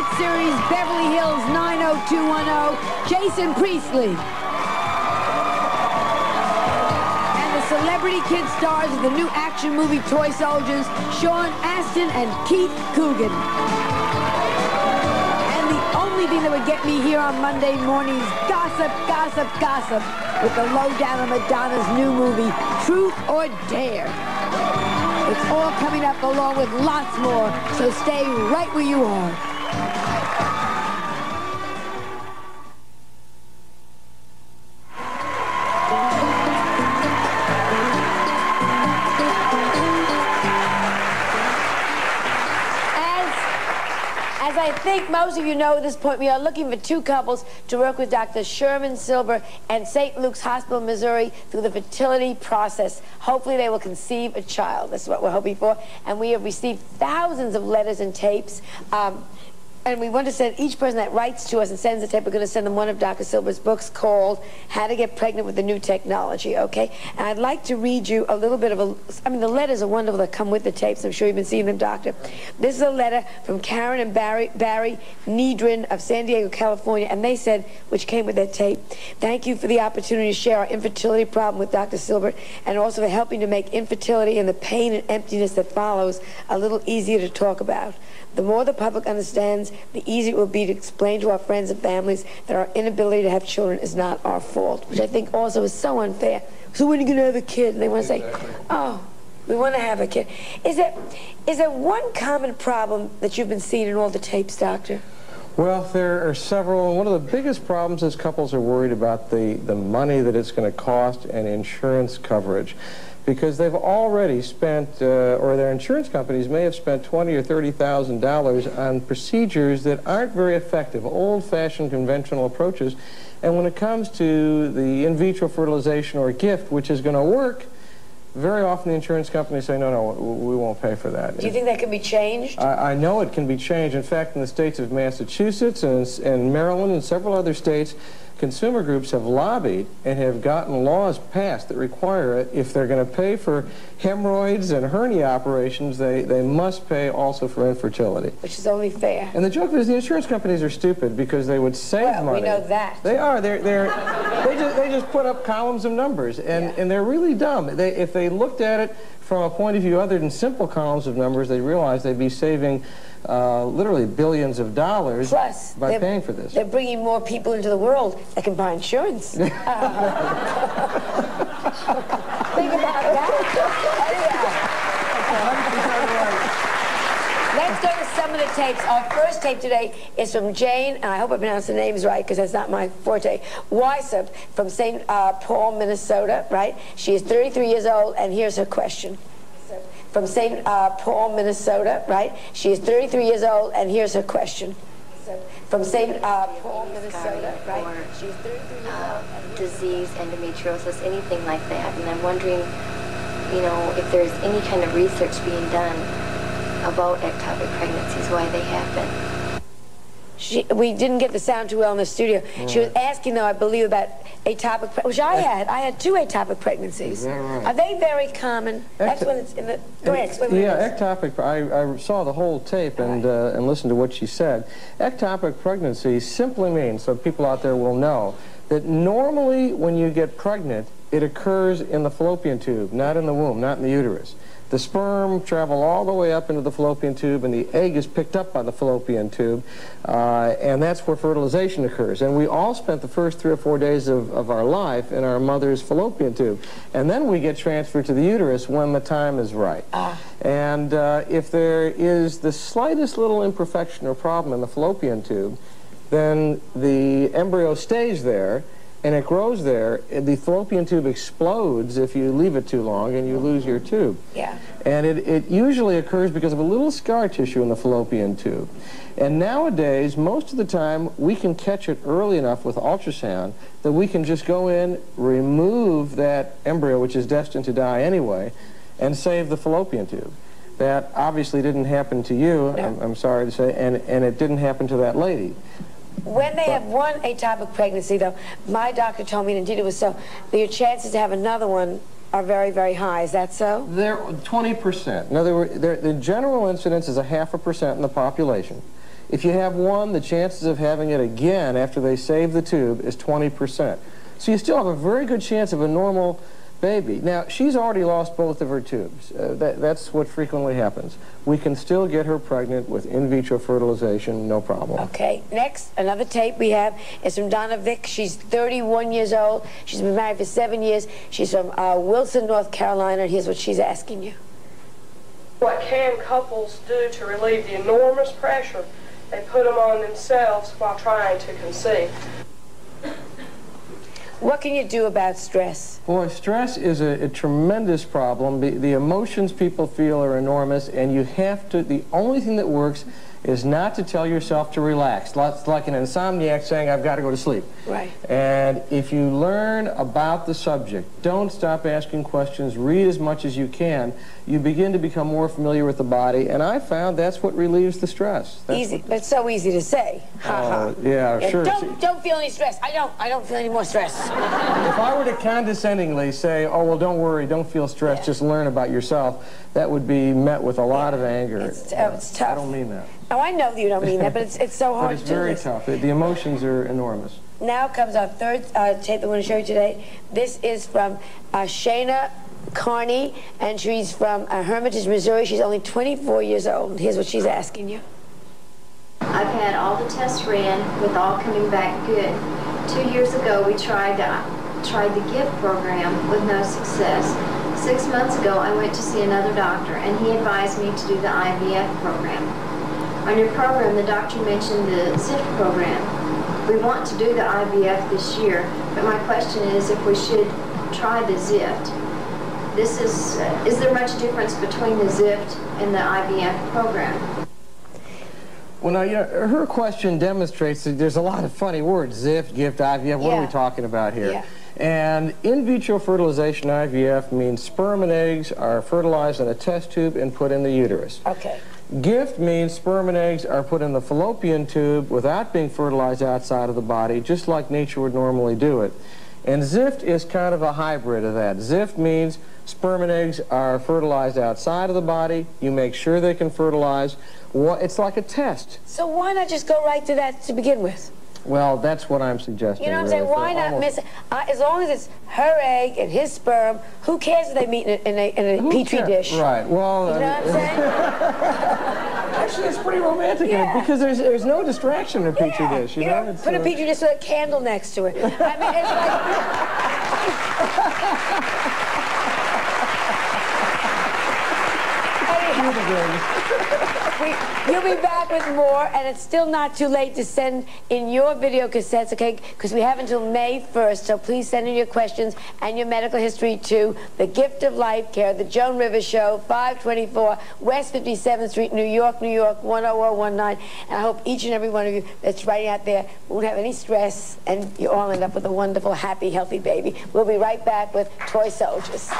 hit series Beverly Hills 90210, Jason Priestley. And the celebrity kid stars of the new action movie Toy Soldiers, Sean Astin and Keith Coogan. And the only thing that would get me here on Monday mornings, gossip, gossip, gossip, with the lowdown on Madonna's new movie, Truth or Dare. It's all coming up along with lots more, so stay right where you are. As I think most of you know at this point, we are looking for two couples to work with Dr. Sherman Silber and St. Luke's Hospital, Missouri, through the fertility process. Hopefully they will conceive a child. That's what we're hoping for. And we have received thousands of letters and tapes. And we want to send each person that writes to us and sends a tape, we're going to send them one of Dr. Silber's books called How to Get Pregnant with the New Technology, okay? And I'd like to read you a little bit of the letters are wonderful that come with the tapes. I'm sure you've been seeing them, Doctor. This is a letter from Karen and Barry Nedrin of San Diego, California, and they said, which came with that tape, thank you for the opportunity to share our infertility problem with Dr. Silber, and also for helping to make infertility and the pain and emptiness that follows a little easier to talk about. The more the public understands, the easier it will be to explain to our friends and families that our inability to have children is not our fault, which I think also is so unfair. So when are you going to have a kid? And they want to say, oh, we want to have a kid. Is there one common problem that you've been seeing in all the tapes, Doctor? Well, there are several. One of the biggest problems is couples are worried about the money that it's going to cost and insurance coverage, because they've already spent, or their insurance companies may have spent $20,000 or $30,000 on procedures that aren't very effective, old-fashioned conventional approaches. And when it comes to the in vitro fertilization or gift, which is going to work, very often the insurance companies say, no, we won't pay for that. Do you think that can be changed? I know it can be changed. In fact, in the states of Massachusetts and Maryland and several other states, consumer groups have lobbied and have gotten laws passed that require it. If they're going to pay for hemorrhoids and hernia operations, they must pay also for infertility. Which is only fair. And the joke is the insurance companies are stupid because they would save money. Well, we know that. They are. They just put up columns of numbers, and they're really dumb. If they looked at it from a point of view other than simple columns of numbers, they realize they'd be saving literally billions of dollars by paying for this. They're bringing more people into the world that can buy insurance. Think about that. Let's go to some of the tapes. Our first tape today is from Jane, and I hope I pronounced the names right because that's not my forte, Weissop from St. Paul, Minnesota, right? She is 33 years old, and here's her question. From St. Paul, Minnesota, right? She is 33 years old, and here's her question. From St. Paul, Minnesota, right? She's 33 years old. Disease, endometriosis, anything like that. And I'm wondering, you know, if there's any kind of research being done about ectopic pregnancies, why they happen. We didn't get the sound too well in the studio. Right. She was asking, though, I believe, about atopic, which I had. I had 2 atopic pregnancies. Is that right? Are they very common? That's when it's in the... Go ahead, explain what it is. Ectopic, I saw the whole tape and listened to what she said. Ectopic pregnancy simply means, so people out there will know, that normally when you get pregnant, it occurs in the fallopian tube, not in the womb, not in the uterus. The sperm travel all the way up into the fallopian tube, and the egg is picked up by the fallopian tube, and that's where fertilization occurs. And we all spent the first 3 or 4 days of our life in our mother's fallopian tube, and then we get transferred to the uterus when the time is right. And if there is the slightest little imperfection or problem in the fallopian tube, then the embryo stays there, and it grows there. The fallopian tube explodes if you leave it too long, and you lose your tube. Yeah. And it usually occurs because of a little scar tissue in the fallopian tube. And nowadays, most of the time, we can catch it early enough with ultrasound that we can just go in, remove that embryo, which is destined to die anyway, and save the fallopian tube. That obviously didn't happen to you, no. I'm sorry to say, and it didn't happen to that lady. When they have one atopic pregnancy, though, my doctor told me, and indeed it was so, that your chances to have another one are very, very high. Is that so? They're 20%. In other words, the general incidence is 0.5% in the population. If you have one, the chances of having it again after they save the tube is 20%. So you still have a very good chance of a normal baby. Now, she's already lost both of her tubes. That's what frequently happens. We can still get her pregnant with in vitro fertilization, no problem. Okay, next, another tape we have is from Donna Vick. She's 31 years old. She's been married for 7 years. She's from Wilson, North Carolina, and here's what she's asking you. What can couples do to relieve the enormous pressure they put them on themselves while trying to conceive? What can you do about stress? Boy, stress is a tremendous problem. The emotions people feel are enormous, and you have to, the only thing that works is not to tell yourself to relax. It's like an insomniac saying, I've got to go to sleep. Right. And if you learn about the subject, don't stop asking questions, read as much as you can, you begin to become more familiar with the body, and I found that's what relieves the stress. Easy. It's so easy to say. Yeah, sure. Don't feel any stress. I don't feel any more stress. If I were to condescendingly say, oh, well, don't worry, don't feel stressed, just learn about yourself, that would be met with a lot of anger. It's tough. I don't mean that. Oh, I know that you don't mean that, but it's so hard to do. But it's very tough. The emotions are enormous. Now comes our third tape that I want to show you today. This is from Shayna Carney, and she's from Hermitage, Missouri. She's only 24 years old. Here's what she's asking you. I've had all the tests ran with all coming back good. 2 years ago, we tried the GIFT program with no success. 6 months ago, I went to see another doctor, and he advised me to do the IVF program. On your program, the doctor mentioned the ZIFT program. We want to do the IVF this year, but my question is if we should try the ZIFT. Is there much difference between the ZIFT and the IVF program? Well, now, her question demonstrates that there's a lot of funny words. ZIFT, GIFT, IVF, what are we talking about here? Yeah. And in vitro fertilization, IVF, means sperm and eggs are fertilized in a test tube and put in the uterus. Okay. GIFT means sperm and eggs are put in the fallopian tube without being fertilized outside of the body, just like nature would normally do it. And ZIFT is kind of a hybrid of that. ZIFT means sperm and eggs are fertilized outside of the body. You make sure they can fertilize. It's like a test. So why not just go right to that to begin with? Well, that's what I'm suggesting. You know what I'm saying? Why not miss it? As long as it's her egg and his sperm, who cares if they meet in a petri dish? Right. Well, you know what I'm saying? Actually, it's pretty romantic because there's no distraction in a petri dish. You know? Put a petri dish with a candle next to it. I mean, it's like... You'll be back with more, and it's still not too late to send in your video cassettes, okay? Because we have until May 1st, so please send in your questions and your medical history to The Gift of Life Care, The Joan Rivers Show, 524 West 57th Street, New York, New York, 10019. And I hope each and every one of you that's writing out there won't have any stress, and you all end up with a wonderful, happy, healthy baby. We'll be right back with Toy Soldiers.